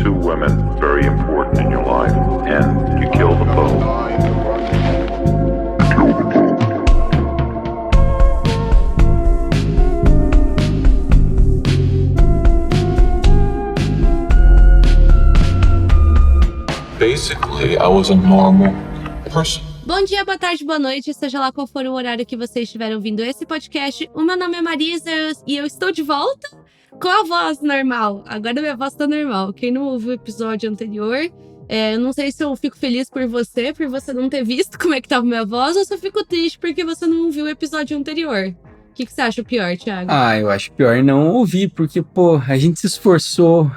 two women very important in your life, and you kill them both. Basically, I was a normal person. Bom dia, boa tarde, boa noite, seja lá qual for o horário que vocês estiverem ouvindo esse podcast. O meu nome é Marisa e eu estou de volta com a voz normal. Agora minha voz tá normal. Quem não ouviu o episódio anterior, eu não sei se eu fico feliz por você não ter visto como é que tava minha voz, ou se eu fico triste porque você não ouviu o episódio anterior. O que você acha pior, Thiago? Eu acho pior não ouvir, porque, a gente se esforçou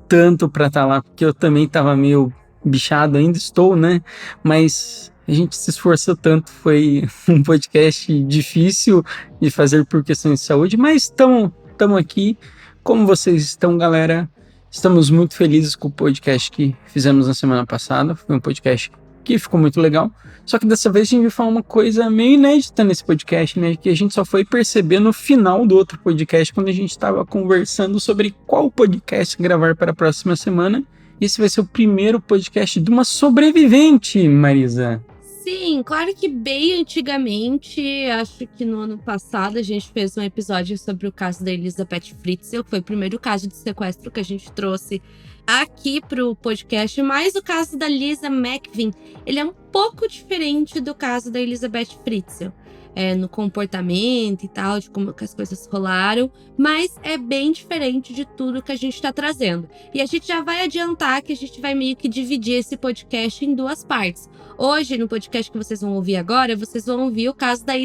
tanto pra estar lá, porque eu também tava meio bichado, ainda estou, né? Mas a gente se esforçou tanto, foi um podcast difícil de fazer por questões de saúde, mas estamos aqui. Como vocês estão, galera? Estamos muito felizes com o podcast que fizemos na semana passada. Foi um podcast que ficou muito legal. Só que dessa vez a gente vai falar uma coisa meio inédita nesse podcast, né? Que a gente só foi perceber no final do outro podcast, quando a gente estava conversando sobre qual podcast gravar para a próxima semana. Esse vai ser o primeiro podcast de uma sobrevivente, Marisa. Sim, claro que bem antigamente, acho que no ano passado, a gente fez um episódio sobre o caso da Elizabeth Fritzl, que foi o primeiro caso de sequestro que a gente trouxe aqui pro podcast, mas o caso da Lisa McVin, ele é um pouco diferente do caso da Elizabeth Fritzl. No comportamento e tal, de como que as coisas rolaram, mas é bem diferente de tudo que a gente tá trazendo. E a gente já vai adiantar que a gente vai meio que dividir esse podcast em duas partes. Hoje, no podcast que vocês vão ouvir agora, vocês vão ouvir o caso da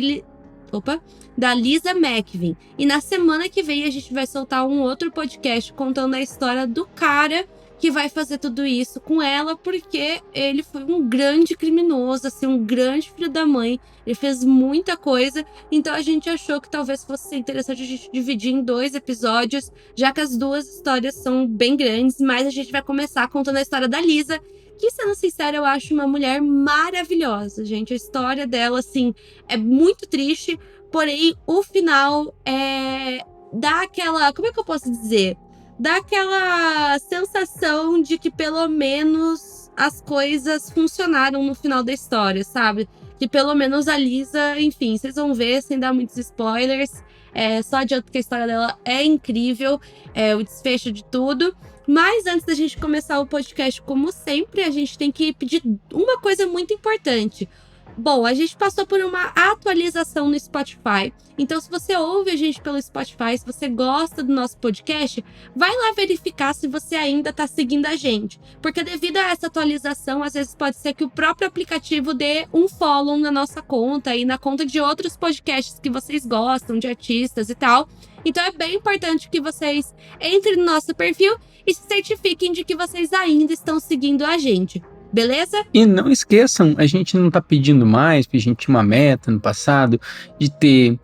Lisa McVin. E na semana que vem a gente vai soltar um outro podcast contando a história do cara que vai fazer tudo isso com ela, porque ele foi um grande criminoso, assim, um grande filho da mãe. Ele fez muita coisa, então a gente achou que talvez fosse interessante a gente dividir em 2 episódios, já que as duas histórias são bem grandes, mas a gente vai começar contando a história da Lisa, que, sendo sincera, eu acho uma mulher maravilhosa, gente. A história dela, assim, é muito triste, porém, o final dá aquela... Como é que eu posso dizer? Dá aquela sensação de que pelo menos as coisas funcionaram no final da história, sabe? Que pelo menos a Lisa, enfim, vocês vão ver sem dar muitos spoilers. Só adianto que a história dela é incrível, o desfecho de tudo. Mas antes da gente começar o podcast, como sempre, a gente tem que pedir uma coisa muito importante. Bom, a gente passou por uma atualização no Spotify. Então, se você ouve a gente pelo Spotify, se você gosta do nosso podcast, vai lá verificar se você ainda está seguindo a gente. Porque devido a essa atualização, às vezes pode ser que o próprio aplicativo dê um follow na nossa conta e na conta de outros podcasts que vocês gostam, de artistas e tal. Então, é bem importante que vocês entrem no nosso perfil e se certifiquem de que vocês ainda estão seguindo a gente. Beleza? E não esqueçam, a gente não tá pedindo mais, porque a gente tinha uma meta no passado de ter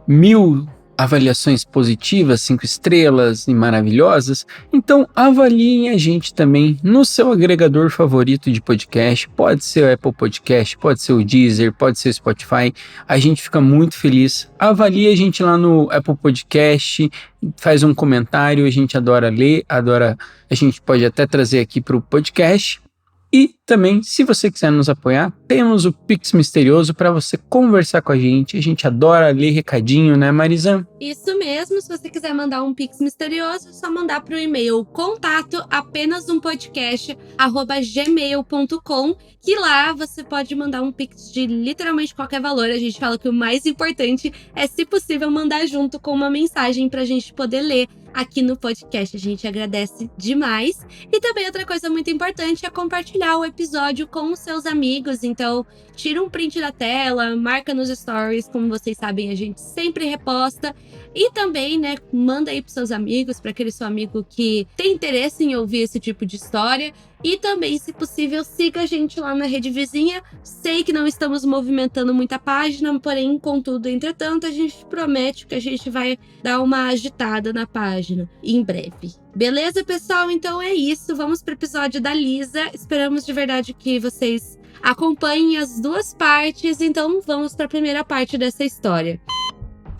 1000 avaliações positivas, 5 estrelas e maravilhosas. Então avaliem a gente também no seu agregador favorito de podcast. Pode ser o Apple Podcast, pode ser o Deezer, pode ser o Spotify. A gente fica muito feliz. Avalie a gente lá no Apple Podcast, faz um comentário, a gente adora ler, a gente pode até trazer aqui para o podcast. E também, se você quiser nos apoiar, temos o Pix Misterioso para você conversar com a gente. A gente adora ler recadinho, né, Marisa? Isso mesmo. Se você quiser mandar um Pix Misterioso, é só mandar para o e-mail contato@apenas-um-podcast@gmail.com, que lá você pode mandar um Pix de literalmente qualquer valor. A gente fala que o mais importante é, se possível, mandar junto com uma mensagem para a gente poder ler aqui no podcast. A gente agradece demais. E também outra coisa muito importante é compartilhar o episódio com os seus amigos. Então, tira um print da tela, marca nos stories. Como vocês sabem, a gente sempre reposta. E também, né, manda aí pros seus amigos, para aquele seu amigo que tem interesse em ouvir esse tipo de história. E também, se possível, siga a gente lá na rede vizinha. Sei que não estamos movimentando muita página, porém, contudo, entretanto, a gente promete que a gente vai dar uma agitada na página em breve. Beleza, pessoal? Então é isso. Vamos pro episódio da Lisa. Esperamos de verdade que vocês acompanhem as duas partes. Então vamos para a primeira parte dessa história.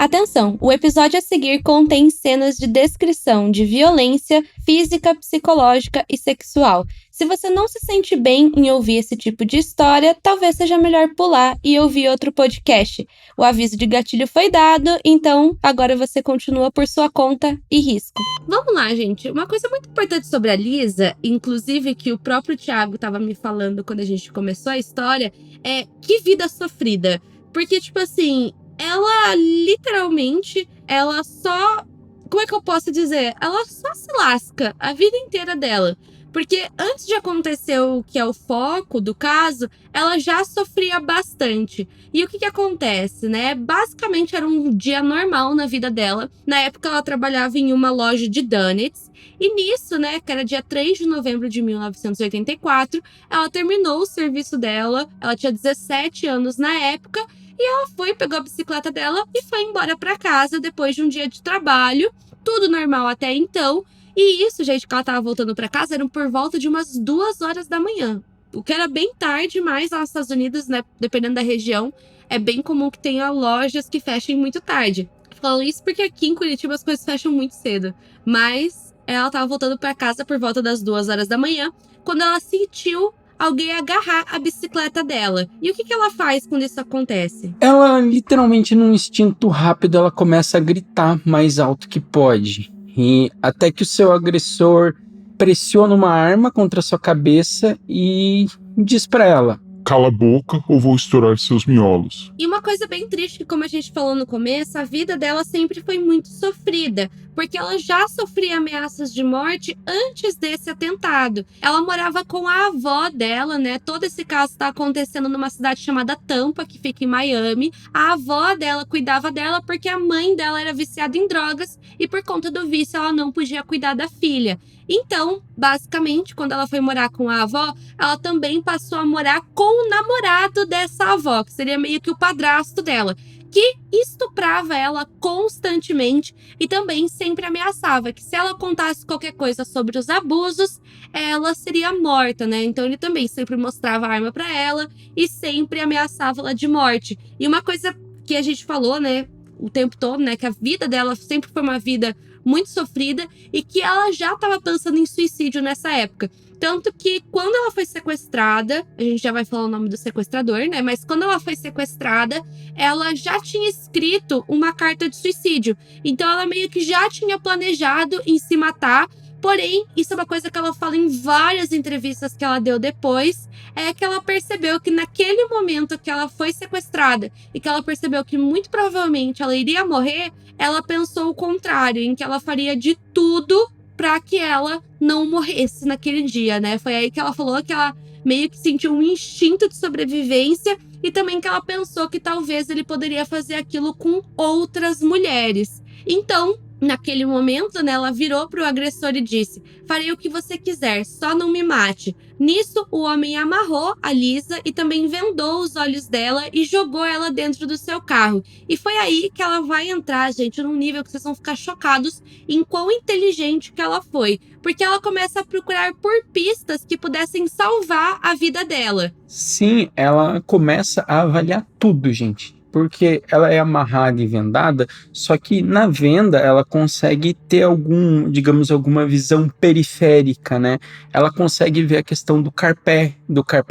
Atenção, o episódio a seguir contém cenas de descrição de violência física, psicológica e sexual. Se você não se sente bem em ouvir esse tipo de história, talvez seja melhor pular e ouvir outro podcast. O aviso de gatilho foi dado, então agora você continua por sua conta e risco. Vamos lá, gente. Uma coisa muito importante sobre a Lisa, inclusive que o próprio Thiago estava me falando quando a gente começou a história, é que vida sofrida. Porque, tipo assim, ela literalmente, ela só... Como é que eu posso dizer? Ela só se lasca a vida inteira dela. Porque antes de acontecer o que é o foco do caso, ela já sofria bastante. E o que acontece, né? Basicamente era um dia normal na vida dela. Na época ela trabalhava em uma loja de donuts. E nisso, né, que era dia 3 de novembro de 1984, ela terminou o serviço dela. Ela tinha 17 anos na época. E ela foi, pegou a bicicleta dela e foi embora para casa depois de um dia de trabalho. Tudo normal até então. E isso, gente, que ela tava voltando pra casa, eram por volta de umas 2 horas da manhã. O que era bem tarde, mas lá nos Estados Unidos, né, dependendo da região, é bem comum que tenha lojas que fechem muito tarde. Falo isso porque aqui em Curitiba as coisas fecham muito cedo. Mas ela tava voltando pra casa por volta das 2 horas da manhã, quando ela sentiu alguém agarrar a bicicleta dela. E o que ela faz quando isso acontece? Ela, literalmente, num instinto rápido, ela começa a gritar mais alto que pode. E até que o seu agressor pressiona uma arma contra a sua cabeça e diz pra ela: cala a boca ou vou estourar seus miolos. E uma coisa bem triste, que como a gente falou no começo, a vida dela sempre foi muito sofrida, porque ela já sofria ameaças de morte antes desse atentado. Ela morava com a avó dela, né? Todo esse caso está acontecendo numa cidade chamada Tampa, que fica em Miami. A avó dela cuidava dela porque a mãe dela era viciada em drogas e por conta do vício ela não podia cuidar da filha. Então, basicamente, quando ela foi morar com a avó, ela também passou a morar com o namorado dessa avó, que seria meio que o padrasto dela, que estuprava ela constantemente e também sempre ameaçava que se ela contasse qualquer coisa sobre os abusos, ela seria morta, né? Então ele também sempre mostrava a arma pra ela e sempre ameaçava ela de morte. E uma coisa que a gente falou, né, o tempo todo, né, que a vida dela sempre foi uma vida muito sofrida e que ela já estava pensando em suicídio nessa época. Tanto que quando ela foi sequestrada, a gente já vai falar o nome do sequestrador, né? Mas quando ela foi sequestrada, ela já tinha escrito uma carta de suicídio. Então ela meio que já tinha planejado em se matar. Porém, isso é uma coisa que ela fala em várias entrevistas que ela deu depois, é que ela percebeu que naquele momento que ela foi sequestrada e que ela percebeu que muito provavelmente ela iria morrer, ela pensou o contrário, em que ela faria de tudo para que ela não morresse naquele dia, né? Foi aí que ela falou que ela meio que sentiu um instinto de sobrevivência e também que ela pensou que talvez ele poderia fazer aquilo com outras mulheres. Então, naquele momento, né, ela virou pro agressor e disse: farei o que você quiser, só não me mate. Nisso, o homem amarrou a Lisa e também vendou os olhos dela e jogou ela dentro do seu carro. E foi aí que ela vai entrar, gente, num nível que vocês vão ficar chocados em quão inteligente que ela foi. Porque ela começa a procurar por pistas que pudessem salvar a vida dela. Sim, ela começa a avaliar tudo, gente. Porque ela é amarrada e vendada, só que na venda ela consegue ter alguma visão periférica, né? Ela consegue ver a questão do carpé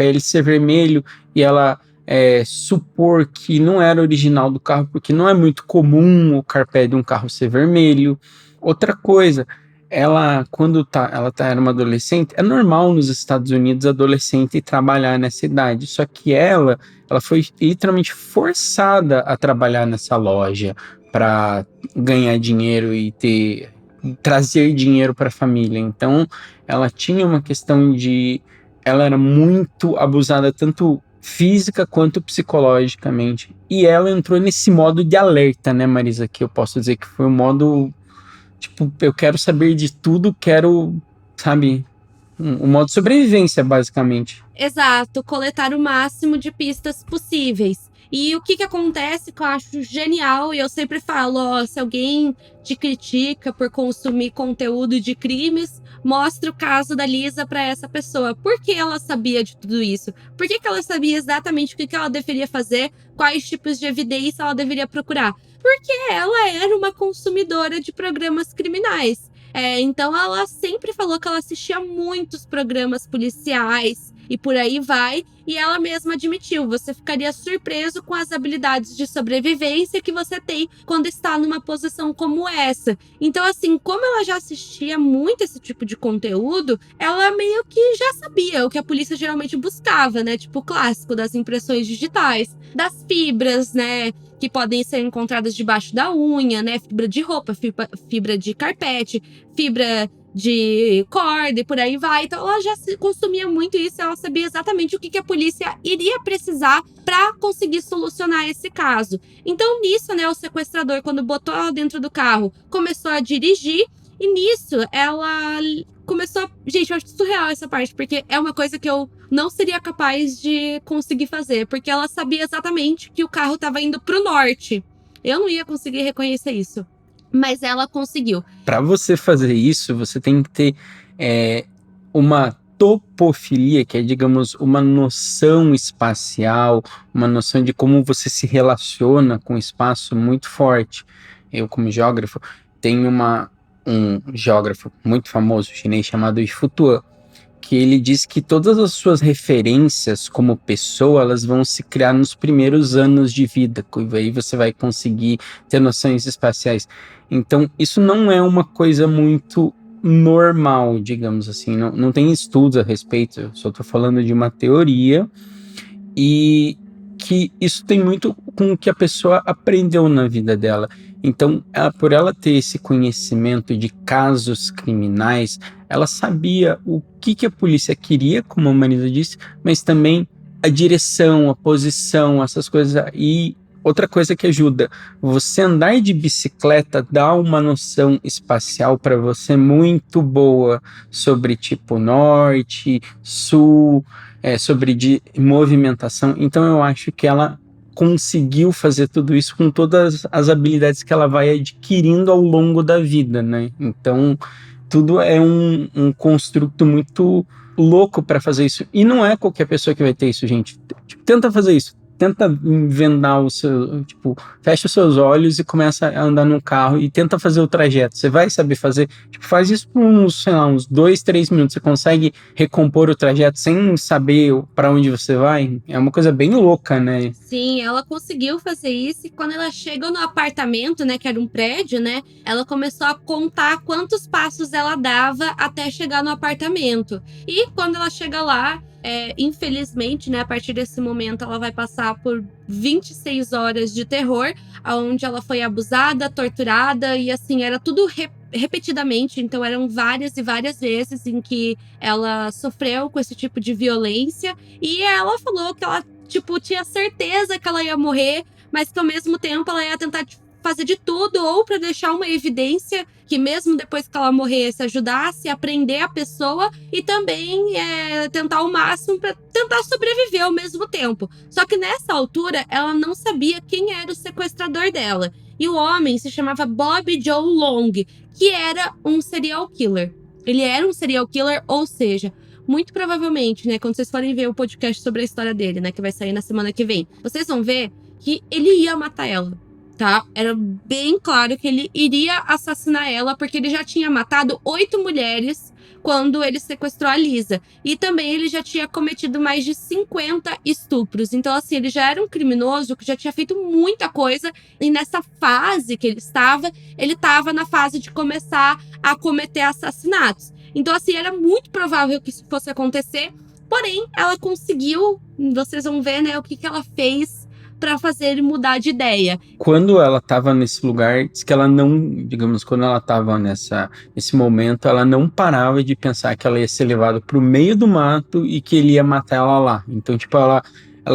ele ser vermelho e ela supor que não era original do carro, porque não é muito comum o carpé de um carro ser vermelho. Outra coisa, ela era uma adolescente, é normal nos Estados Unidos adolescente trabalhar nessa idade, só que ela foi literalmente forçada a trabalhar nessa loja para ganhar dinheiro e trazer dinheiro para a família. Então, ela tinha uma questão ela era muito abusada, tanto física quanto psicologicamente. E ela entrou nesse modo de alerta, né, Marisa? Que eu posso dizer que foi um modo, tipo, eu quero saber de tudo, sabe, um modo de sobrevivência, basicamente. Exato, coletar o máximo de pistas possíveis. E o que acontece que eu acho genial, e eu sempre falo, ó, se alguém te critica por consumir conteúdo de crimes, mostra o caso da Lisa para essa pessoa. Por que ela sabia de tudo isso? Por que ela sabia exatamente o que ela deveria fazer? Quais tipos de evidência ela deveria procurar? porque ela era uma consumidora de programas criminais. Então ela sempre falou que ela assistia muitos programas policiais e por aí vai. E ela mesma admitiu, você ficaria surpreso com as habilidades de sobrevivência que você tem quando está numa posição como essa. Então, assim, como ela já assistia muito esse tipo de conteúdo, ela meio que já sabia o que a polícia geralmente buscava, né? Tipo o clássico das impressões digitais, das fibras, né? Que podem ser encontradas debaixo da unha, né? Fibra de roupa, fibra de carpete, fibra de corda e por aí vai. Então ela já consumia muito isso, ela sabia exatamente o que a polícia iria precisar para conseguir solucionar esse caso. Então nisso, né, o sequestrador, quando botou ela dentro do carro, começou a dirigir e nisso ela começou a... Gente, eu acho surreal essa parte, porque é uma coisa que eu não seria capaz de conseguir fazer, porque ela sabia exatamente que o carro estava indo pro norte. Eu não ia conseguir reconhecer isso. Mas ela conseguiu. Para você fazer isso, você tem que ter uma topofilia, que é, digamos, uma noção espacial, uma noção de como você se relaciona com o espaço muito forte. Eu, como geógrafo, tenho um geógrafo muito famoso chinês chamado Yi Tuan, que ele diz que todas as suas referências como pessoa, elas vão se criar nos primeiros anos de vida, e aí você vai conseguir ter noções espaciais. Então, isso não é uma coisa muito normal, digamos assim, não tem estudos a respeito, eu só estou falando de uma teoria, e que isso tem muito com o que a pessoa aprendeu na vida dela. Então, por ela ter esse conhecimento de casos criminais, ela sabia o que a polícia queria, como a Marisa disse, mas também a direção, a posição, essas coisas. E outra coisa que ajuda, você andar de bicicleta dá uma noção espacial para você muito boa sobre tipo norte, sul, sobre de movimentação. Então eu acho que ela conseguiu fazer tudo isso com todas as habilidades que ela vai adquirindo ao longo da vida, né? Então tudo é um construto muito louco para fazer isso. E não é qualquer pessoa que vai ter isso, gente. Tipo, tenta fazer isso. Tenta vendar o seu... Tipo, fecha os seus olhos e começa a andar num carro e tenta fazer o trajeto. Você vai saber fazer... Tipo, faz isso por uns 2, 3 minutos. Você consegue recompor o trajeto sem saber para onde você vai? É uma coisa bem louca, né? Sim, ela conseguiu fazer isso e quando ela chegou no apartamento, né, que era um prédio, né, ela começou a contar quantos passos ela dava até chegar no apartamento. E quando ela chega lá, infelizmente, né, a partir desse momento ela vai passar por 26 horas de terror, onde ela foi abusada, torturada e assim, era tudo repetidamente, então eram várias e várias vezes em que ela sofreu com esse tipo de violência e ela falou que ela, tipo, tinha certeza que ela ia morrer, mas que ao mesmo tempo ela ia tentar fazer de tudo ou para deixar uma evidência que mesmo depois que ela morresse ajudasse a prender a pessoa e também tentar o máximo para tentar sobreviver ao mesmo tempo. Só que nessa altura ela não sabia quem era o sequestrador dela. E o homem se chamava Bob Joe Long, que era um serial killer. Ele era um serial killer, ou seja, muito provavelmente, né, quando vocês forem ver o podcast sobre a história dele, né, que vai sair na semana que vem, vocês vão ver que ele ia matar ela. Tá? Era bem claro que ele iria assassinar ela, porque ele já tinha matado 8 mulheres quando ele sequestrou a Lisa. E também ele já tinha cometido mais de 50 estupros. Então, assim, ele já era um criminoso que já tinha feito muita coisa. E nessa fase que ele estava na fase de começar a cometer assassinatos. Então, assim, era muito provável que isso fosse acontecer. Porém, ela conseguiu, vocês vão ver, né, o que ela fez para fazer ele mudar de ideia. Quando ela estava nesse lugar, diz que ela não, digamos, quando ela estava nesse momento, ela não parava de pensar que ela ia ser levada para o meio do mato e que ele ia matar ela lá. Então, tipo, ela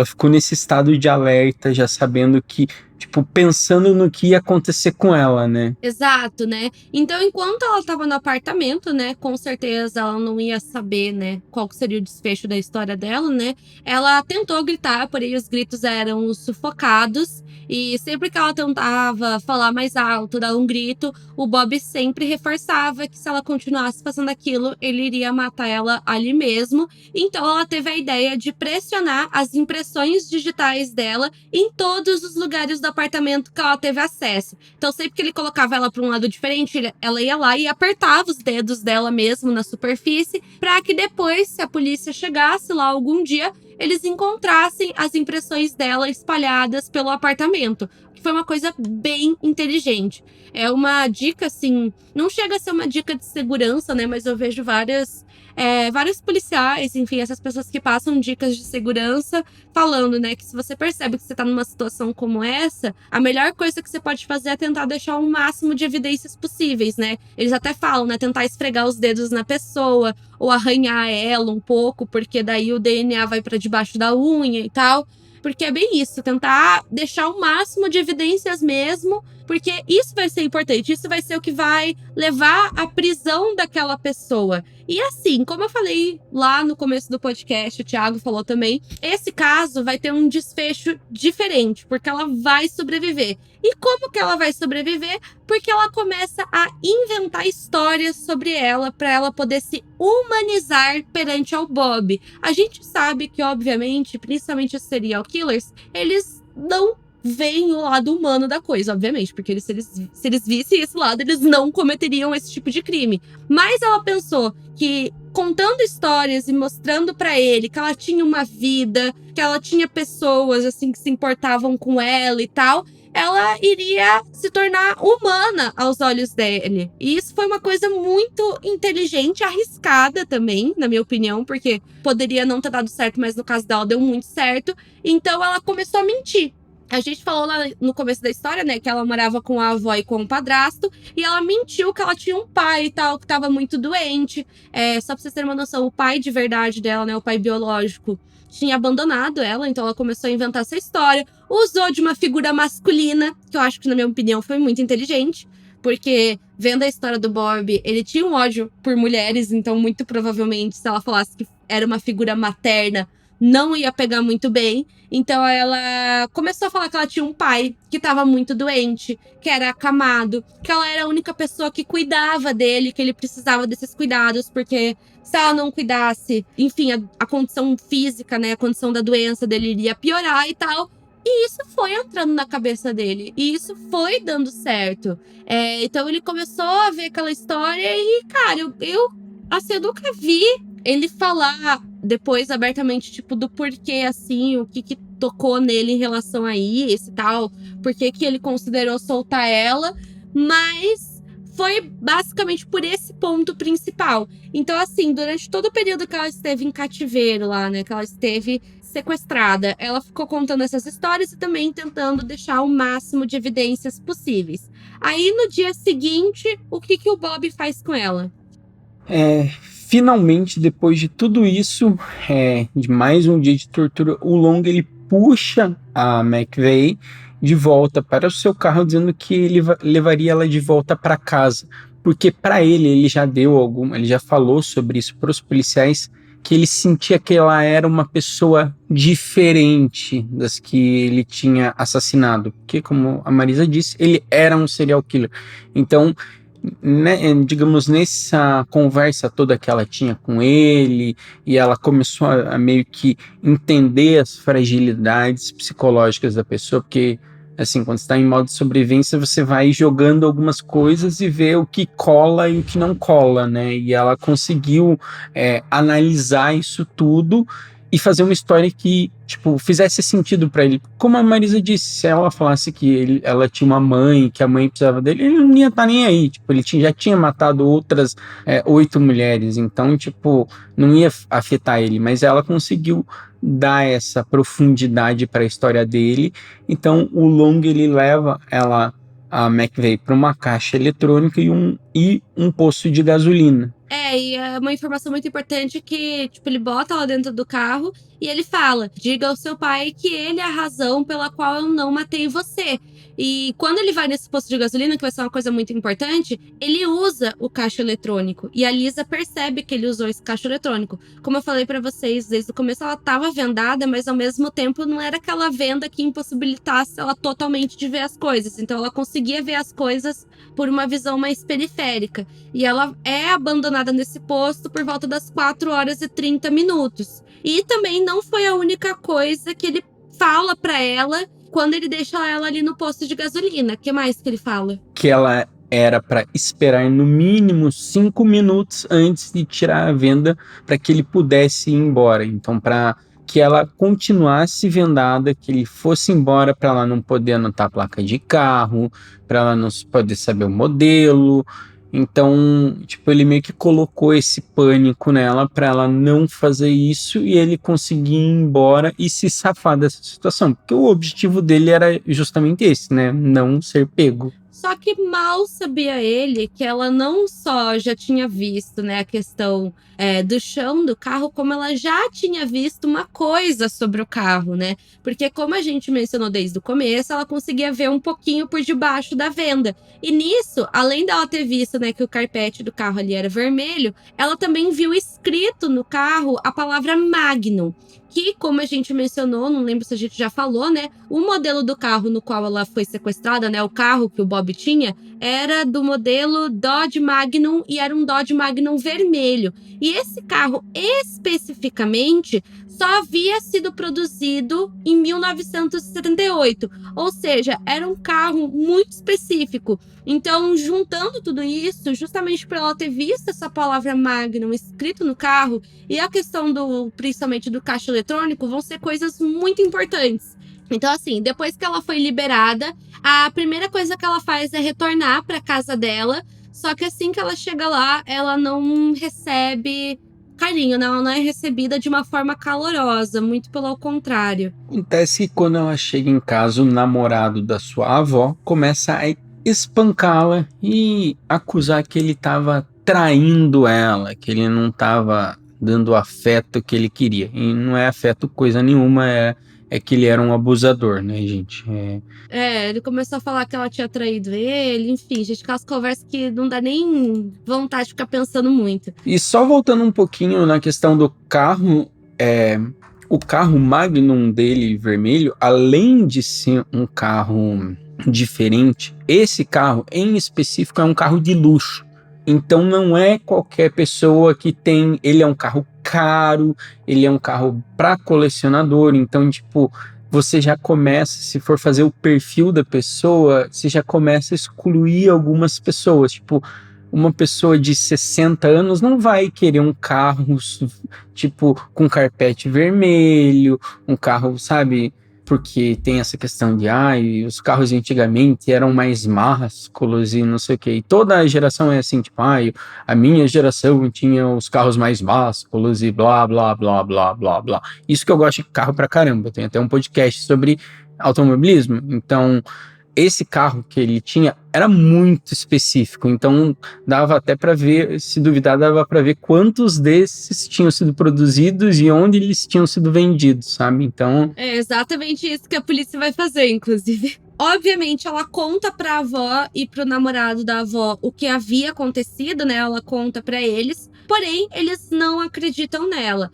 ficou nesse estado de alerta, já sabendo que, tipo, pensando no que ia acontecer com ela, né? Exato, né? Então, enquanto ela estava no apartamento, né, com certeza ela não ia saber, né, qual seria o desfecho da história dela, né? Ela tentou gritar, porém os gritos eram sufocados. E sempre que ela tentava falar mais alto, dar um grito, o Bob sempre reforçava que se ela continuasse fazendo aquilo, ele iria matar ela ali mesmo. Então ela teve a ideia de pressionar as impressões digitais dela em todos os lugares do apartamento que ela teve acesso. Então, sempre que ele colocava ela para um lado diferente, ela ia lá e apertava os dedos dela mesmo na superfície, para que depois, se a polícia chegasse lá algum dia, eles encontrassem as impressões dela espalhadas pelo apartamento. Que foi uma coisa bem inteligente. É uma dica, assim, não chega a ser uma dica de segurança, né? Mas eu vejo vários policiais, enfim, essas pessoas que passam dicas de segurança falando, né, que se você percebe que você tá numa situação como essa, a melhor coisa que você pode fazer é tentar deixar o máximo de evidências possíveis, né? Eles até falam, né, tentar esfregar os dedos na pessoa ou arranhar ela um pouco, porque daí o DNA vai para debaixo da unha e tal. Porque é bem isso, tentar deixar o máximo de evidências mesmo, porque isso vai ser importante, isso vai ser o que vai levar à prisão daquela pessoa. E assim, como eu falei lá no começo do podcast, o Thiago falou também, esse caso vai ter um desfecho diferente, porque ela vai sobreviver. E como que ela vai sobreviver? Porque ela começa a inventar histórias sobre ela, para ela poder se humanizar perante ao Bob. A gente sabe que, obviamente, principalmente os serial killers, eles não veem o lado humano da coisa, obviamente, porque se eles vissem esse lado, eles não cometeriam esse tipo de crime. Mas ela pensou que, contando histórias e mostrando pra ele que ela tinha uma vida, que ela tinha pessoas assim que se importavam com ela e tal, ela iria se tornar humana aos olhos dele. E isso foi uma coisa muito inteligente, arriscada também, na minha opinião, porque poderia não ter dado certo, mas no caso dela deu muito certo. Então ela começou a mentir. A gente falou lá no começo da história, né, que ela morava com a avó e com o padrasto, e ela mentiu que ela tinha um pai e tal, que tava muito doente. Só pra vocês terem uma noção, o pai de verdade dela, né, o pai biológico, tinha abandonado ela, então ela começou a inventar essa história. Usou de uma figura masculina, que eu acho que, na minha opinião, foi muito inteligente, porque, vendo a história do Bob, ele tinha um ódio por mulheres, então, muito provavelmente, se ela falasse que era uma figura materna, não ia pegar muito bem. Então ela começou a falar que ela tinha um pai que estava muito doente, que era acamado, que ela era a única pessoa que cuidava dele, que ele precisava desses cuidados, porque se ela não cuidasse, enfim, a condição física, né, a condição da doença dele iria piorar e tal. E isso foi entrando na cabeça dele. E isso foi dando certo. Então ele começou a ver aquela história e, cara, eu nunca vi ele falar depois abertamente, tipo, do porquê, assim, o que tocou nele em relação a isso e tal, por que ele considerou soltar ela, mas foi basicamente por esse ponto principal. Então, assim, durante todo o período que ela esteve em cativeiro lá, né, que ela esteve sequestrada, ela ficou contando essas histórias e também tentando deixar o máximo de evidências possíveis. Aí, no dia seguinte, o que o Bob faz com ela? Finalmente, depois de tudo isso, de mais um dia de tortura, o Long ele puxa a McVeigh de volta para o seu carro, dizendo que ele levaria ela de volta para casa, porque para ele já falou sobre isso para os policiais, que ele sentia que ela era uma pessoa diferente das que ele tinha assassinado, porque, como a Marisa disse, ele era um serial killer. Então, né, digamos, nessa conversa toda que ela tinha com ele, e ela começou a meio que entender as fragilidades psicológicas da pessoa, porque, assim, quando você está em modo de sobrevivência, você vai jogando algumas coisas e vê o que cola e o que não cola, né, e ela conseguiu analisar isso tudo e fazer uma história que, tipo, fizesse sentido pra ele. Como a Marisa disse, se ela falasse que ela tinha uma mãe, que a mãe precisava dele, ele não ia estar nem aí. Tipo, ele já tinha matado outras 8 mulheres, então, tipo, não ia afetar ele. Mas ela conseguiu dar essa profundidade para a história dele. Então, o Long, ele leva a McVeigh para uma caixa eletrônica e um posto de gasolina. E é uma informação muito importante que, tipo, ele bota ela dentro do carro e ele fala: diga ao seu pai que ele é a razão pela qual eu não matei você. E quando ele vai nesse posto de gasolina, que vai ser uma coisa muito importante, ele usa o caixa eletrônico. E a Lisa percebe que ele usou esse caixa eletrônico. Como eu falei pra vocês, desde o começo ela tava vendada, mas ao mesmo tempo não era aquela venda que impossibilitasse ela totalmente de ver as coisas. Então ela conseguia ver as coisas por uma visão mais periférica. E ela é abandonada nesse posto por volta das 4h30. E também não foi a única coisa que ele fala pra ela quando ele deixa ela ali no posto de gasolina. O que mais que ele fala? Que ela era para esperar no mínimo 5 minutos antes de tirar a venda para que ele pudesse ir embora. Então, para que ela continuasse vendada, que ele fosse embora, para ela não poder anotar a placa de carro, para ela não poder saber o modelo. Então, tipo, ele meio que colocou esse pânico nela para ela não fazer isso e ele conseguir ir embora e se safar dessa situação. Porque o objetivo dele era justamente esse, né? Não ser pego. Só que mal sabia ele que ela não só já tinha visto, né, a questão do chão do carro, como ela já tinha visto uma coisa sobre o carro, né? Porque como a gente mencionou desde o começo, ela conseguia ver um pouquinho por debaixo da venda. E nisso, além dela ter visto, né, que o carpete do carro ali era vermelho, ela também viu escrito no carro a palavra Magnum. Que, como a gente mencionou, não lembro se a gente já falou, né? O modelo do carro no qual ela foi sequestrada, né? O carro que o Bob tinha, era do modelo Dodge Magnum e era um Dodge Magnum vermelho. E esse carro, especificamente, só havia sido produzido em 1978. Ou seja, era um carro muito específico. Então, juntando tudo isso, justamente por ela ter visto essa palavra Magnum escrito no carro e a questão principalmente do caixa eletrônico, vão ser coisas muito importantes. Então, assim, depois que ela foi liberada, a primeira coisa que ela faz é retornar para casa dela. Só que assim que ela chega lá, ela não recebe carinho, né? Ela não é recebida de uma forma calorosa, muito pelo contrário. Acontece que quando ela chega em casa, o namorado da sua avó começa a espancá-la e acusar que ele estava traindo ela, que ele não estava dando o afeto que ele queria. E não é afeto coisa nenhuma, é que ele era um abusador, né, gente? Ele começou a falar que ela tinha traído ele, enfim, gente, aquelas conversas que não dá nem vontade de ficar pensando muito. E só voltando um pouquinho na questão do carro, o carro Magnum dele vermelho, além de ser um carro diferente, esse carro em específico é um carro de luxo. Então não é qualquer pessoa que tem, ele é um carro caro, ele é um carro para colecionador, então tipo, você já começa, se for fazer o perfil da pessoa, você já começa a excluir algumas pessoas, tipo, uma pessoa de 60 anos não vai querer um carro, tipo, com carpete vermelho, um carro, sabe? Porque tem essa questão de, os carros antigamente eram mais másculos e não sei o que. E toda a geração é assim, tipo, a minha geração tinha os carros mais másculos e blá, blá, blá, blá, blá, blá. Isso que eu gosto de carro pra caramba. Tem até um podcast sobre automobilismo. Então, esse carro que ele tinha era muito específico, então dava até para ver, se duvidar, dava para ver quantos desses tinham sido produzidos e onde eles tinham sido vendidos, sabe? Então... É exatamente isso que a polícia vai fazer, inclusive. Obviamente, ela conta pra avó e pro namorado da avó o que havia acontecido, né? Ela conta pra eles, porém, eles não acreditam nela.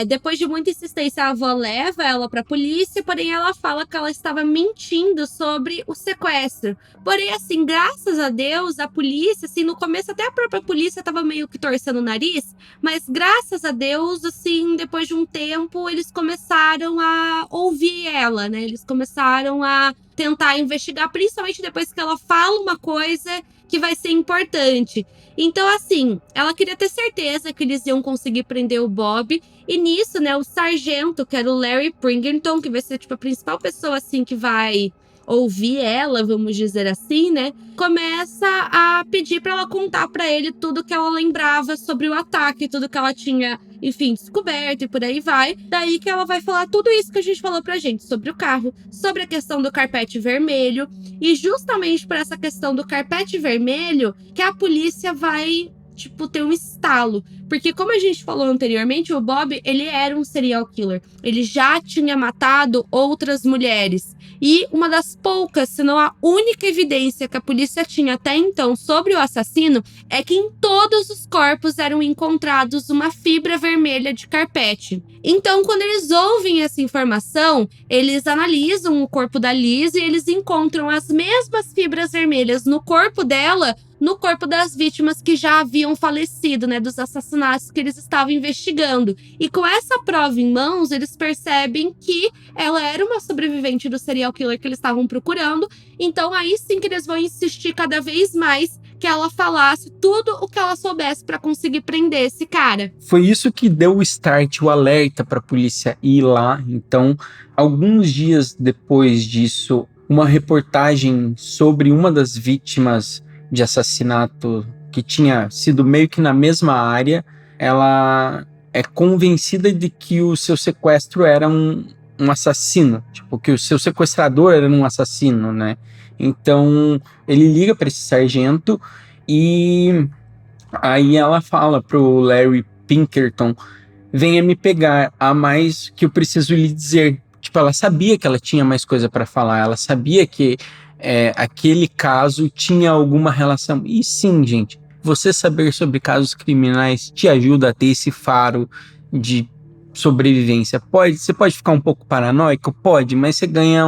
Depois de muita insistência, a avó leva ela pra polícia, porém ela fala que ela estava mentindo sobre o sequestro. Porém, assim, graças a Deus, a polícia, assim, no começo até a própria polícia estava meio que torcendo o nariz, mas graças a Deus, assim, depois de um tempo, eles começaram a ouvir ela, né? Eles começaram a tentar investigar, principalmente depois que ela fala uma coisa que vai ser importante. Então, assim, ela queria ter certeza que eles iam conseguir prender o Bob. E nisso, né, o sargento, que era o Larry Pringerton, que vai ser, tipo, a principal pessoa, assim, que vai ouvir ela, vamos dizer assim, né, começa a pedir pra ela contar pra ele tudo que ela lembrava sobre o ataque, tudo que ela tinha, enfim, descoberto e por aí vai. Daí que ela vai falar tudo isso que a gente falou pra gente, sobre o carro, sobre a questão do carpete vermelho. E justamente por essa questão do carpete vermelho que a polícia vai, tipo, ter um estalo. Porque como a gente falou anteriormente, o Bob, ele era um serial killer. Ele já tinha matado outras mulheres. E uma das poucas, se não a única evidência que a polícia tinha até então sobre o assassino é que em todos os corpos eram encontrados uma fibra vermelha de carpete. Então, quando eles ouvem essa informação, eles analisam o corpo da Liz e eles encontram as mesmas fibras vermelhas no corpo dela no corpo das vítimas que já haviam falecido, né, dos assassinatos que eles estavam investigando. E com essa prova em mãos, eles percebem que ela era uma sobrevivente do serial killer que eles estavam procurando. Então aí sim que eles vão insistir cada vez mais que ela falasse tudo o que ela soubesse para conseguir prender esse cara. Foi isso que deu o start, o alerta para a polícia ir lá. Então, alguns dias depois disso, uma reportagem sobre uma das vítimas de assassinato que tinha sido meio que na mesma área, ela é convencida de que o seu sequestro era um assassino, tipo, que o seu sequestrador era um assassino, né? Então, ele liga para esse sargento e aí ela fala pro Larry Pinkerton: venha me pegar, há mais que eu preciso lhe dizer. Tipo, ela sabia que ela tinha mais coisa para falar, ela sabia que aquele caso tinha alguma relação. E sim, gente, você saber sobre casos criminais te ajuda a ter esse faro de sobrevivência. Você pode ficar um pouco paranoico? Pode, mas você ganha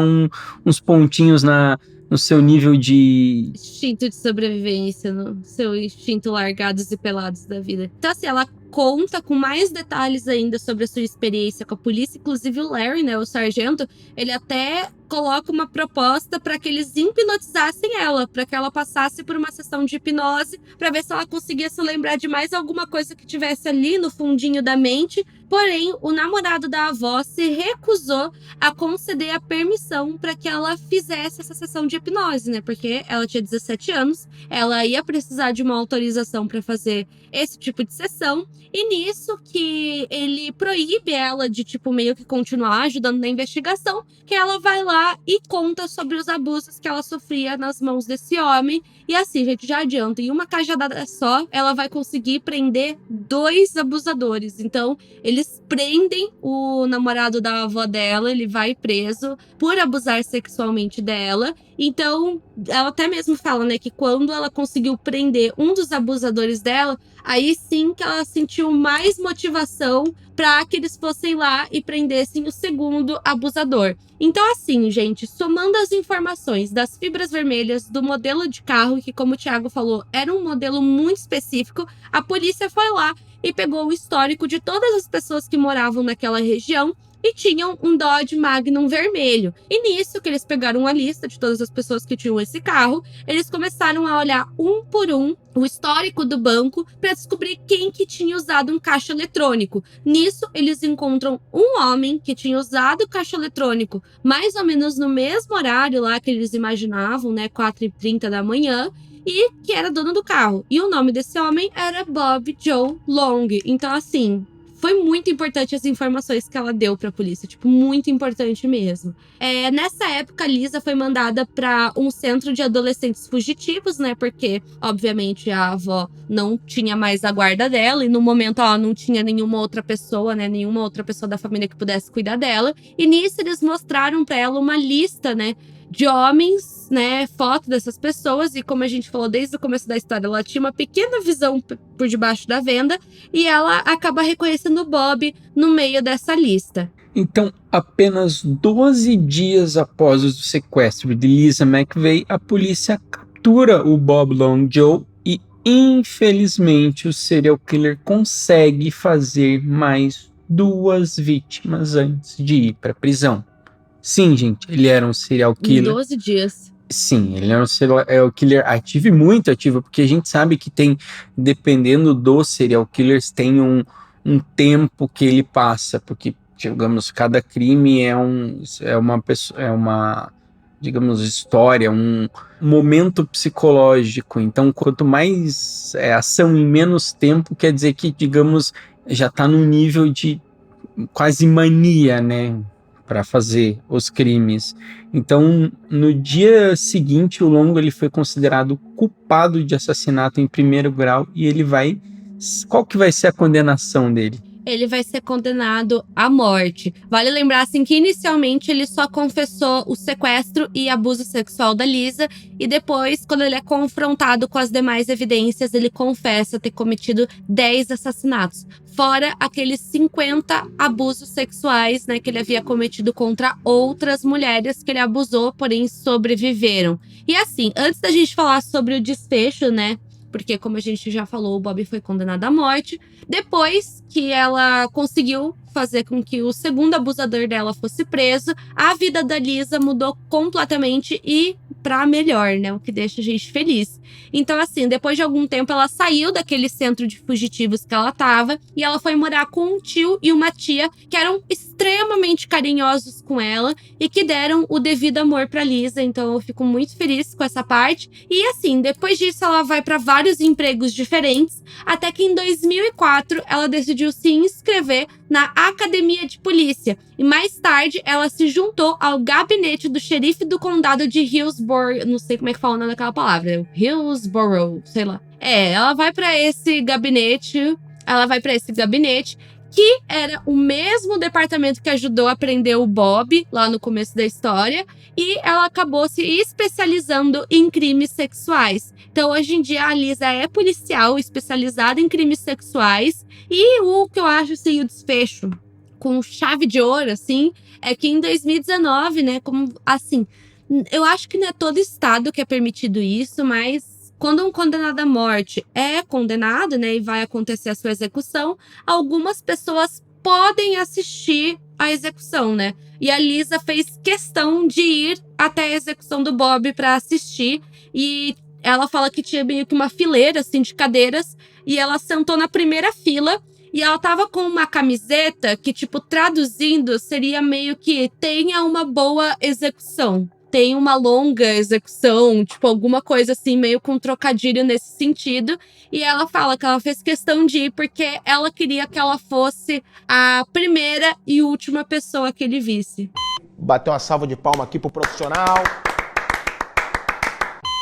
uns pontinhos no seu nível de... Instinto de sobrevivência, no seu instinto largados e pelados da vida. Então, assim, ela conta com mais detalhes ainda sobre a sua experiência com a polícia. Inclusive o Larry, né, o sargento, ele até coloca uma proposta para que eles hipnotizassem ela, para que ela passasse por uma sessão de hipnose, para ver se ela conseguia se lembrar de mais alguma coisa que tivesse ali no fundinho da mente. Porém, o namorado da avó se recusou a conceder a permissão para que ela fizesse essa sessão de hipnose, né? Porque ela tinha 17 anos, ela ia precisar de uma autorização para fazer esse tipo de sessão. E nisso que ele proíbe ela de, tipo, meio que continuar ajudando na investigação, que ela vai lá e conta sobre os abusos que ela sofria nas mãos desse homem. E assim, gente, já adianta, em uma cajadada só, ela vai conseguir prender 2 abusadores. Então, eles prendem o namorado da avó dela, ele vai preso por abusar sexualmente dela. Então, ela até mesmo fala, né, que quando ela conseguiu prender um dos abusadores dela, aí sim que ela sentiu mais motivação para que eles fossem lá e prendessem o segundo abusador. Então, assim, gente, somando as informações das fibras vermelhas, do modelo de carro, que, como o Thiago falou, era um modelo muito específico, a polícia foi lá e pegou o histórico de todas as pessoas que moravam naquela região e tinham um Dodge Magnum vermelho. E nisso que eles pegaram a lista de todas as pessoas que tinham esse carro, eles começaram a olhar um por um o histórico do banco para descobrir quem que tinha usado um caixa eletrônico. Nisso, eles encontram um homem que tinha usado o caixa eletrônico mais ou menos no mesmo horário lá que eles imaginavam, né, 4h30 da manhã, e que era dono do carro. E o nome desse homem era Bob Joe Long. Então, assim, foi muito importante as informações que ela deu pra polícia, tipo, muito importante mesmo. Nessa época, a Lisa foi mandada para um centro de adolescentes fugitivos, né? Porque, obviamente, a avó não tinha mais a guarda dela e no momento ela não tinha nenhuma outra pessoa, né? Nenhuma outra pessoa da família que pudesse cuidar dela. E nisso eles mostraram para ela uma lista, né, de homens, né, foto dessas pessoas, e como a gente falou desde o começo da história, ela tinha uma pequena visão por debaixo da venda, e ela acaba reconhecendo o Bob no meio dessa lista. Então, apenas 12 dias após o sequestro de Lisa McVeigh, a polícia captura o Bob Long Joe e, infelizmente, o serial killer consegue fazer mais 2 vítimas antes de ir para a prisão. Sim, gente, ele era um serial killer. Em 12 dias. Sim, ele era um serial killer ativo e muito ativo, porque a gente sabe que tem, dependendo dos serial killers, tem um tempo que ele passa, porque, digamos, cada crime é uma, digamos, história, um momento psicológico. Então, quanto mais ação em menos tempo, quer dizer que, digamos, já está no nível de quase mania, né, para fazer os crimes. Então, no dia seguinte, o Longo ele foi considerado culpado de assassinato em 1º grau e ele vai... Qual que vai ser a condenação dele? ele vai ser condenado à morte. Vale lembrar, assim, que inicialmente ele só confessou o sequestro e abuso sexual da Lisa, e depois, quando ele é confrontado com as demais evidências, ele confessa ter cometido 10 assassinatos. Fora aqueles 50 abusos sexuais, né, que ele havia cometido contra outras mulheres que ele abusou, porém sobreviveram. E assim, antes da gente falar sobre o desfecho, né, porque como a gente já falou, o Bob foi condenado à morte. Depois que ela conseguiu fazer com que o segundo abusador dela fosse preso, a vida da Lisa mudou completamente e pra melhor, né? O que deixa a gente feliz. Então, assim, depois de algum tempo, ela saiu daquele centro de fugitivos que ela tava e ela foi morar com um tio e uma tia que eram extremamente carinhosos com ela e que deram o devido amor pra Lisa. Então, eu fico muito feliz com essa parte. E, assim, depois disso, ela vai pra vários empregos diferentes, até que em 2004 ela decidiu se inscrever na Academia de Polícia. E mais tarde, ela se juntou ao gabinete do xerife do condado de Hillsborough. Não sei como é que fala o nome daquela palavra. Hillsborough, sei lá. Ela vai pra esse gabinete. Que era o mesmo departamento que ajudou a prender o Bob lá no começo da história. E ela acabou se especializando em crimes sexuais. Então, hoje em dia, a Lisa é policial especializada em crimes sexuais. E o que eu acho, assim, o desfecho com chave de ouro, assim, é que em 2019, né, como, assim, eu acho que não é todo estado que é permitido isso, mas quando um condenado à morte é condenado, né, e vai acontecer a sua execução, algumas pessoas podem assistir à execução, né? E a Lisa fez questão de ir até a execução do Bob para assistir, e ela fala que tinha meio que uma fileira, assim, de cadeiras, e ela sentou na primeira fila. E ela tava com uma camiseta que, tipo, traduzindo, seria meio que tenha uma boa execução. Tem uma longa execução, tipo, alguma coisa assim, meio com trocadilho nesse sentido. E ela fala que ela fez questão de ir porque ela queria que ela fosse a primeira e última pessoa que ele visse. Bateu uma salva de palma aqui pro profissional.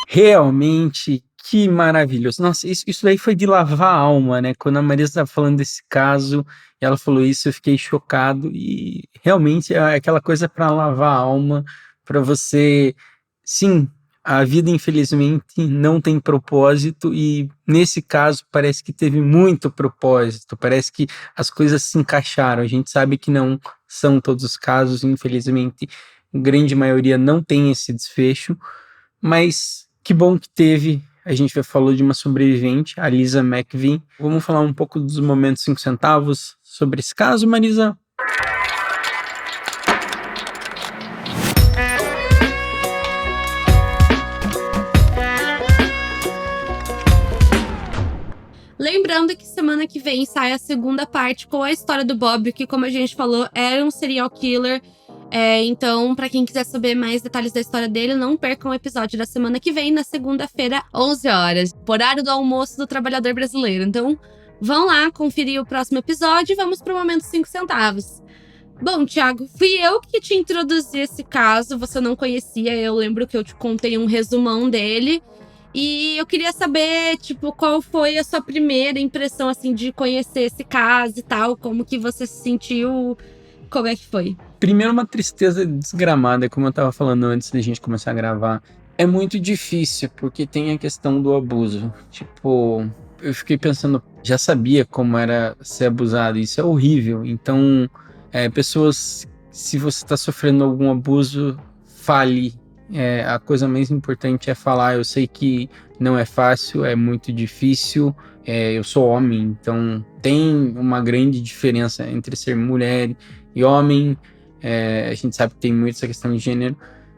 Realmente, que maravilhoso. Nossa, isso daí foi de lavar a alma, né? Quando a Marisa estava falando desse caso, e ela falou isso, eu fiquei chocado. E realmente é aquela coisa para lavar a alma, para você. Sim, a vida, infelizmente, não tem propósito, e nesse caso parece que teve muito propósito, parece que as coisas se encaixaram. A gente sabe que não são todos os casos, infelizmente, a grande maioria não tem esse desfecho, mas que bom que teve. A gente já falou de uma sobrevivente, a Lisa McVeigh. Vamos falar um pouco dos momentos 5 centavos sobre esse caso, Marisa? Lembrando que semana que vem sai a segunda parte com a história do Bob, que, como a gente falou, era um serial killer. Então, pra quem quiser saber mais detalhes da história dele, não percam o episódio da semana que vem, na segunda-feira, 11 horas. Horário do almoço do trabalhador brasileiro. Então, vão lá conferir o próximo episódio e vamos pro momento 5 centavos. Bom, Thiago, fui eu que te introduzi esse caso, você não conhecia, eu lembro que eu te contei um resumão dele. E eu queria saber, tipo, qual foi a sua primeira impressão, assim, de conhecer esse caso e tal, como que você se sentiu, como é que foi? Primeiro, uma tristeza desgramada, como eu tava falando antes da gente começar a gravar. É muito difícil, porque tem a questão do abuso. Tipo, eu fiquei pensando, já sabia como era ser abusado, isso é horrível. Então, pessoas, se você tá sofrendo algum abuso, fale. A coisa mais importante é falar. Eu sei que não é fácil, é muito difícil. Eu sou homem, então tem uma grande diferença entre ser mulher e homem. A gente sabe que tem muito essa questão de gênero.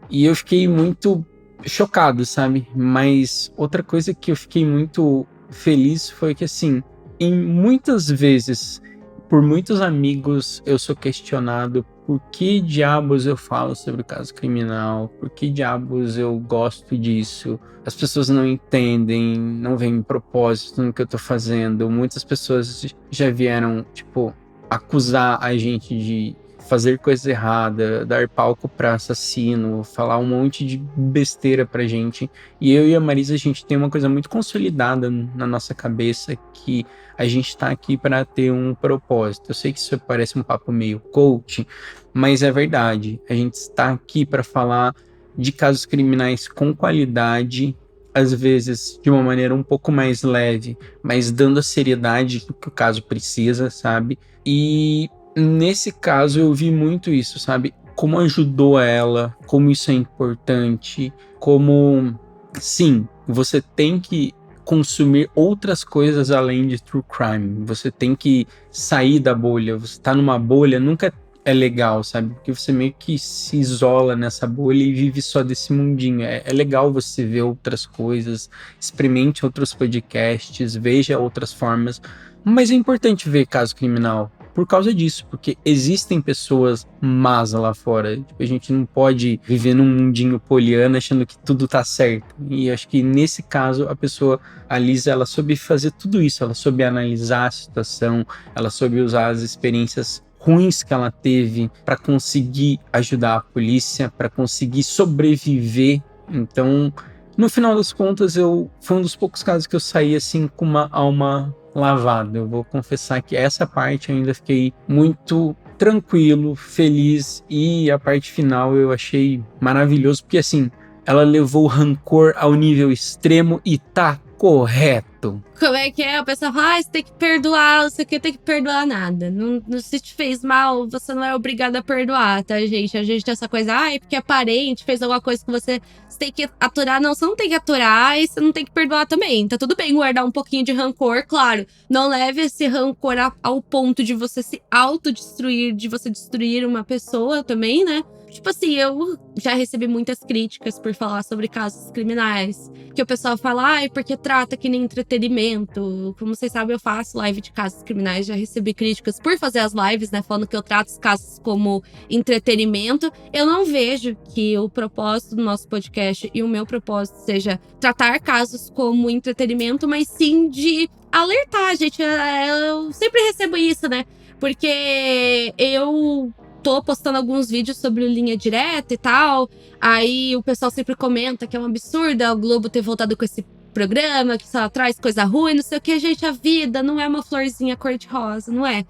E eu fiquei muito chocado, sabe? Mas outra coisa que eu fiquei muito feliz foi que, assim, em muitas vezes, por muitos amigos, eu sou questionado por que diabos eu falo sobre o caso criminal, por que diabos eu gosto disso. As pessoas não entendem, não veem propósito no que eu tô fazendo. Muitas pessoas já vieram, tipo, acusar a gente de fazer coisa errada, dar palco pra assassino, falar um monte de besteira pra gente. E eu e a Marisa, a gente tem uma coisa muito consolidada na nossa cabeça, que a gente tá aqui para ter um propósito. Eu sei que isso parece um papo meio coach, mas é verdade. A gente está aqui para falar de casos criminais com qualidade, às vezes de uma maneira um pouco mais leve, mas dando a seriedade que o caso precisa, sabe? E nesse caso eu vi muito isso, sabe? Como ajudou ela, como isso é importante, como, sim, você tem que consumir outras coisas além de true crime. Você tem que sair da bolha. Você tá numa bolha, nunca é legal, sabe? Porque você meio que se isola nessa bolha e vive só desse mundinho. É legal você ver outras coisas, experimente outros podcasts, veja outras formas. Mas é importante ver caso criminal por causa disso, porque existem pessoas más lá fora. Tipo, a gente não pode viver num mundinho poliana achando que tudo tá certo. E acho que nesse caso a Lisa, ela soube fazer tudo isso. Ela soube analisar a situação, ela soube usar as experiências ruins que ela teve para conseguir ajudar a polícia, para conseguir sobreviver. Então, no final das contas, foi um dos poucos casos que eu saí assim com uma alma lavada. Eu vou confessar que essa parte eu ainda fiquei muito tranquilo, feliz, e a parte final eu achei maravilhoso, porque assim, ela levou o rancor ao nível extremo e tá correto. Como é que é? O pessoal fala, você tem que perdoar, você quer tem que perdoar nada. Não, se te fez mal, você não é obrigado a perdoar, tá, gente? A gente tem essa coisa, porque é parente, fez alguma coisa que você tem que aturar. Não, você não tem que aturar e você não tem que perdoar também. Tá tudo bem guardar um pouquinho de rancor, claro. Não leve esse rancor ao ponto de você se autodestruir, de você destruir uma pessoa também, né? Tipo assim, eu já recebi muitas críticas por falar sobre casos criminais. Que o pessoal fala, porque trata que nem entretenimento. Como vocês sabem, eu faço live de casos criminais. Já recebi críticas por fazer as lives, né? Falando que eu trato os casos como entretenimento. Eu não vejo que o propósito do nosso podcast e o meu propósito seja tratar casos como entretenimento, mas sim de alertar, gente. Eu sempre recebo isso, né? Porque eu tô postando alguns vídeos sobre linha direta e tal. Aí o pessoal sempre comenta que é um absurdo o Globo ter voltado com esse programa, que só traz coisa ruim, não sei o que. Gente, a vida não é uma florzinha cor-de-rosa, não é?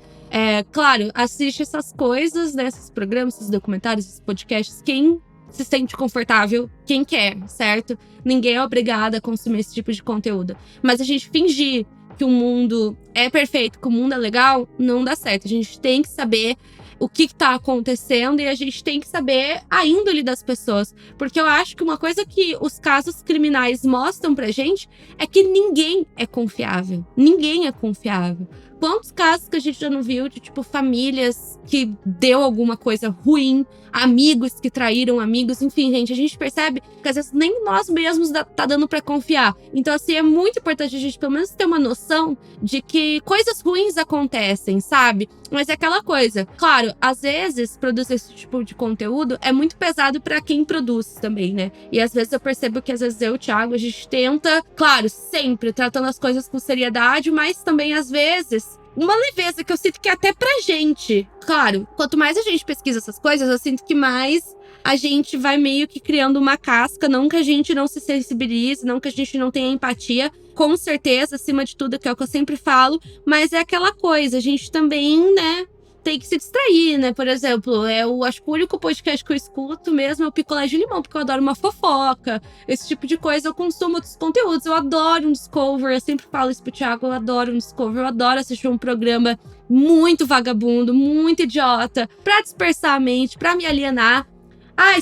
Claro, assiste essas coisas, né? Esses programas, esses documentários, esses podcasts, quem se sente confortável, quem quer, certo? Ninguém é obrigado a consumir esse tipo de conteúdo. Mas a gente fingir que o mundo é perfeito, que o mundo é legal, não dá certo. A gente tem que saber o que tá acontecendo e a gente tem que saber a índole das pessoas. Porque eu acho que uma coisa que os casos criminais mostram pra gente é que ninguém é confiável. Ninguém é confiável. Quantos casos que a gente já não viu de, tipo, famílias que deu alguma coisa ruim, amigos que traíram amigos, enfim, gente, a gente percebe que às vezes nem nós mesmos tá dando pra confiar. Então, assim, é muito importante a gente pelo menos ter uma noção de que coisas ruins acontecem, sabe? Mas é aquela coisa, claro, às vezes produzir esse tipo de conteúdo é muito pesado pra quem produz também, né? E às vezes eu percebo que às vezes eu e o Thiago, a gente tenta, claro, sempre tratando as coisas com seriedade, mas também às vezes uma leveza que eu sinto que é até pra gente. Claro, quanto mais a gente pesquisa essas coisas, eu sinto que mais a gente vai meio que criando uma casca. Não que a gente não se sensibilize, não que a gente não tenha empatia. Com certeza, acima de tudo, que é o que eu sempre falo. Mas é aquela coisa, a gente também, né, tem que se distrair, né? Por exemplo, eu acho que o único podcast que eu escuto mesmo é o Picolé de Limão, porque eu adoro uma fofoca, esse tipo de coisa. Eu consumo outros conteúdos, eu adoro um Discovery, eu sempre falo isso pro Thiago, eu adoro um Discovery, eu adoro assistir um programa muito vagabundo, muito idiota, pra dispersar a mente, pra me alienar.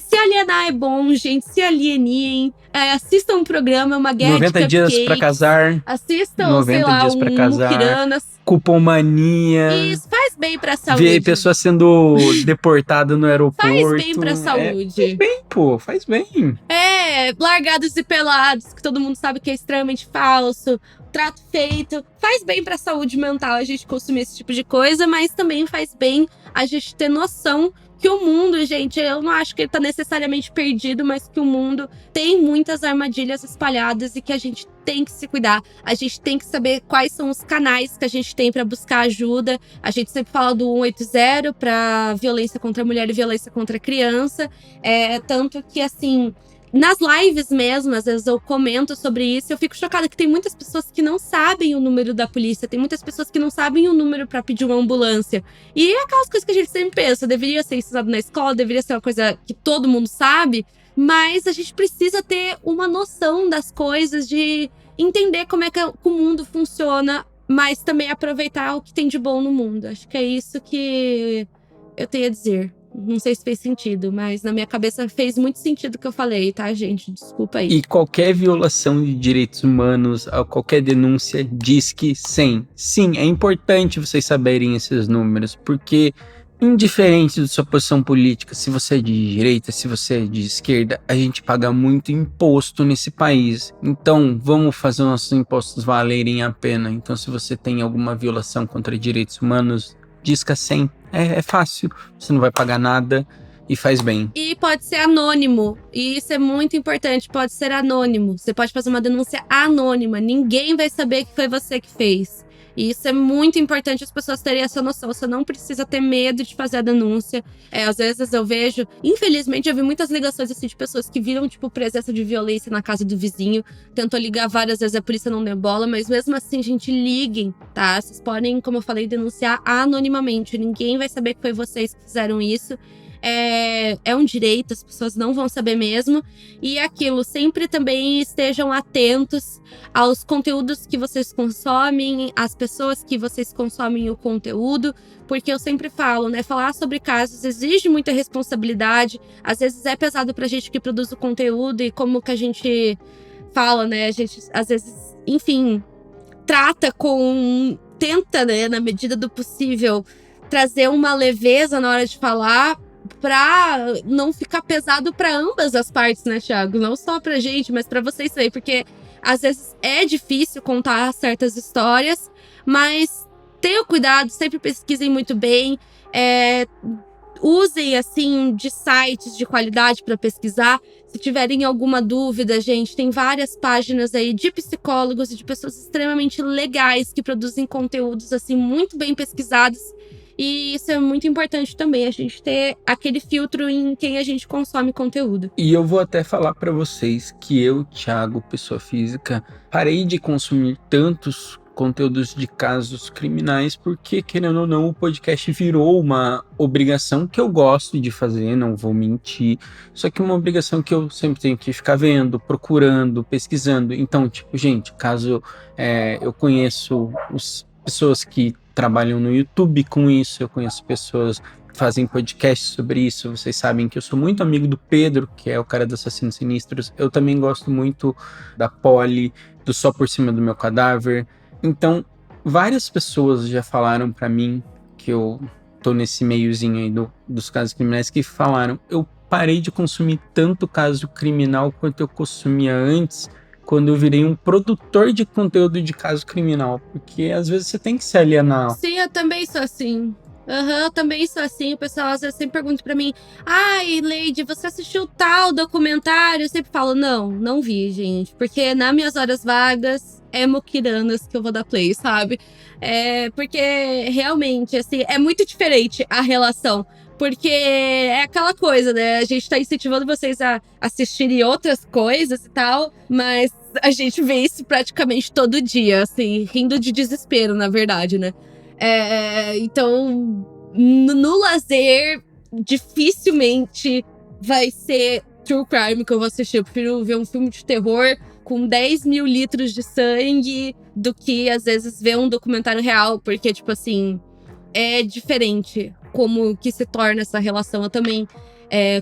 Se alienar é bom, gente, se alienem. Assistam um programa, uma guerra 90 de dias cupcakes. pra casar. Assistam, 90 sei lá, dias pra casar. Mukiranas. Cupomania. Isso, faz bem pra saúde. Ver pessoa sendo deportada no aeroporto. Faz bem pra saúde. Faz bem, pô, faz bem. Largados e Pelados, que todo mundo sabe que é extremamente falso. Trato feito. Faz bem pra saúde mental a gente consumir esse tipo de coisa, mas também faz bem a gente ter noção que o mundo, gente, eu não acho que ele tá necessariamente perdido, mas que o mundo tem muitas armadilhas espalhadas e que a gente tem que se cuidar. A gente tem que saber quais são os canais que a gente tem pra buscar ajuda. A gente sempre fala do 180 pra violência contra a mulher e violência contra a criança. Tanto que, assim, nas lives mesmo, às vezes eu comento sobre isso, eu fico chocada que tem muitas pessoas que não sabem o número da polícia, tem muitas pessoas que não sabem o número pra pedir uma ambulância. E é aquelas coisas que a gente sempre pensa, deveria ser ensinado na escola, deveria ser uma coisa que todo mundo sabe, mas a gente precisa ter uma noção das coisas, de entender como é que o mundo funciona, mas também aproveitar o que tem de bom no mundo. Acho que é isso que eu tenho a dizer. Não sei se fez sentido, mas na minha cabeça fez muito sentido o que eu falei, tá, gente? Desculpa aí. E qualquer violação de direitos humanos, qualquer denúncia, diz que 100. Sim, é importante vocês saberem esses números, porque indiferente da sua posição política, se você é de direita, se você é de esquerda, a gente paga muito imposto nesse país. Então, vamos fazer nossos impostos valerem a pena. Então, se você tem alguma violação contra direitos humanos, disca 100. É fácil, você não vai pagar nada e faz bem. E pode ser anônimo, e isso é muito importante, pode ser anônimo. Você pode fazer uma denúncia anônima, ninguém vai saber que foi você que fez. E isso é muito importante as pessoas terem essa noção. Você não precisa ter medo de fazer a denúncia. Às vezes eu vejo, infelizmente, eu vi muitas ligações assim de pessoas que viram, tipo, presença de violência na casa do vizinho. Tentou ligar várias vezes, a polícia não deu bola, mas mesmo assim, gente, liguem, tá? Vocês podem, como eu falei, denunciar anonimamente. Ninguém vai saber que foi vocês que fizeram isso. É um direito, as pessoas não vão saber mesmo. E aquilo, sempre também estejam atentos aos conteúdos que vocês consomem, às pessoas que vocês consomem o conteúdo, porque eu sempre falo, né, falar sobre casos exige muita responsabilidade, às vezes é pesado pra gente que produz o conteúdo, e como que a gente fala, né, a gente às vezes, enfim, tenta, né, na medida do possível, trazer uma leveza na hora de falar, pra não ficar pesado pra ambas as partes, né, Thiago? Não só pra gente, mas pra vocês também, porque às vezes é difícil contar certas histórias, mas tenham cuidado, sempre pesquisem muito bem, usem, assim, de sites de qualidade pra pesquisar. Se tiverem alguma dúvida, gente, tem várias páginas aí de psicólogos e de pessoas extremamente legais que produzem conteúdos, assim, muito bem pesquisados. E isso é muito importante também, a gente ter aquele filtro em quem a gente consome conteúdo. E eu vou até falar pra vocês que eu, Thiago, pessoa física, parei de consumir tantos conteúdos de casos criminais porque, querendo ou não, o podcast virou uma obrigação que eu gosto de fazer, não vou mentir, só que uma obrigação que eu sempre tenho que ficar vendo, procurando, pesquisando. Então, tipo, gente, caso eu conheço pessoas que trabalham no YouTube com isso, eu conheço pessoas que fazem podcasts sobre isso, vocês sabem que eu sou muito amigo do Pedro, que é o cara do Assassinos Sinistros, eu também gosto muito da Polly, do Só Por Cima do Meu Cadáver. Então, várias pessoas já falaram pra mim, que eu tô nesse meiozinho aí dos casos criminais, que falaram, eu parei de consumir tanto caso criminal quanto eu consumia antes, quando eu virei um produtor de conteúdo de caso criminal, porque às vezes você tem que se alienar. Sim, eu também sou assim. Eu também sou assim. O pessoal às vezes sempre pergunta pra mim: ai, Lady, você assistiu tal documentário? Eu sempre falo: não vi, gente. Porque nas minhas horas vagas é Mokiranas que eu vou dar play, sabe? Porque realmente, assim, é muito diferente a relação. Porque é aquela coisa, né? A gente tá incentivando vocês a assistirem outras coisas e tal, mas a gente vê isso praticamente todo dia, assim, rindo de desespero, na verdade, né? Então, no lazer, dificilmente vai ser true crime que eu vou assistir. Eu prefiro ver um filme de terror com 10 mil litros de sangue do que, às vezes, ver um documentário real, porque, tipo assim, é diferente como que se torna essa relação. Eu também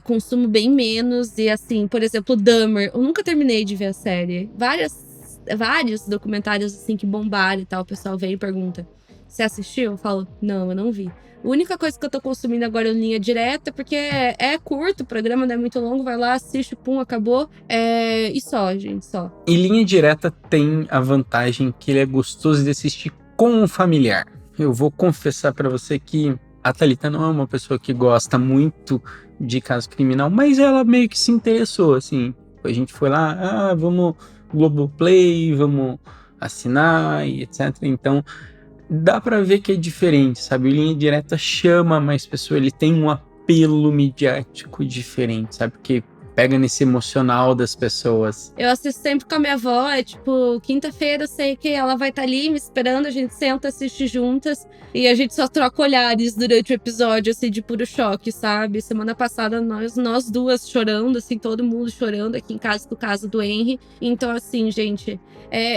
consumo bem menos. E assim, por exemplo, Dahmer, eu nunca terminei de ver a série. Vários documentários assim que bombaram e tal, o pessoal vem e pergunta. você assistiu? Eu falo, não, eu não vi. A única coisa que eu tô consumindo agora é linha direta, porque é curto, o programa não é muito longo, vai lá, assiste, pum, acabou. E só, gente, só. E Linha Direta tem a vantagem que ele é gostoso de assistir com um familiar. Eu vou confessar pra você que a Thalita não é uma pessoa que gosta muito de caso criminal, mas ela meio que se interessou, assim. A gente foi lá, vamos Globoplay, vamos assinar e etc. Então, dá pra ver que é diferente, sabe? O Linha Direta chama mais pessoas, ele tem um apelo midiático diferente, sabe? Porque pega nesse emocional das pessoas. Eu assisto sempre com a minha avó, tipo, quinta-feira eu sei que ela vai estar ali me esperando, a gente senta, assiste juntas e a gente só troca olhares durante o episódio, assim, de puro choque, sabe? Semana passada nós duas chorando, assim, todo mundo chorando aqui em casa com o caso do Henry. Então, assim, gente,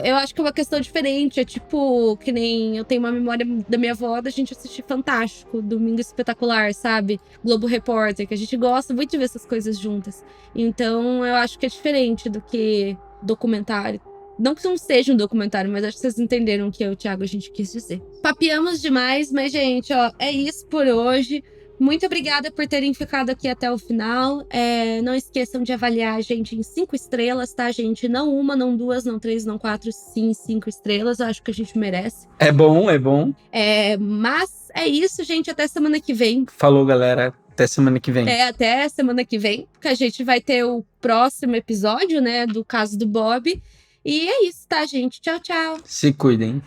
eu acho que é uma questão diferente, é tipo, que nem eu tenho uma memória da minha avó da gente assistir Fantástico, Domingo Espetacular, sabe? Globo Repórter, que a gente gosta muito de ver essas coisas juntas. Então, eu acho que é diferente do que documentário. Não que não seja um documentário, mas acho que vocês entenderam o que eu e o Thiago a gente quis dizer. Papiamos demais, mas, gente, ó, é isso por hoje. Muito obrigada por terem ficado aqui até o final. Não esqueçam de avaliar a gente em 5 estrelas, tá, gente? Não uma, não duas, não 3, não 4, sim 5 estrelas. Eu acho que a gente merece. É bom, é bom. Mas é isso, gente. Até semana que vem. Falou, galera. Até semana que vem. Até semana que vem, que a gente vai ter o próximo episódio, né, do caso do Bob. E é isso, tá, gente? Tchau, tchau. Se cuidem.